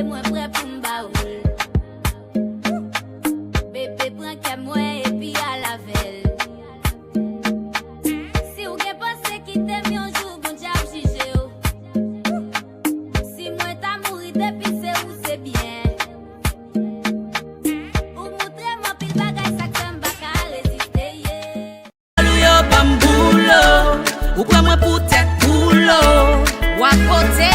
et moi prêt pour m'baoul. Bébé prend qu'à moi et puis à la velle. Si ou gen pensé qui t'aime un jour, bon Dieu a jugé ou. Si moi t'as mouru depuis c'est où c'est bien. Ou montrer moi pile bagay ça que m'ba ka résister. Ou quoi moi pour tête boulot. Ou à côté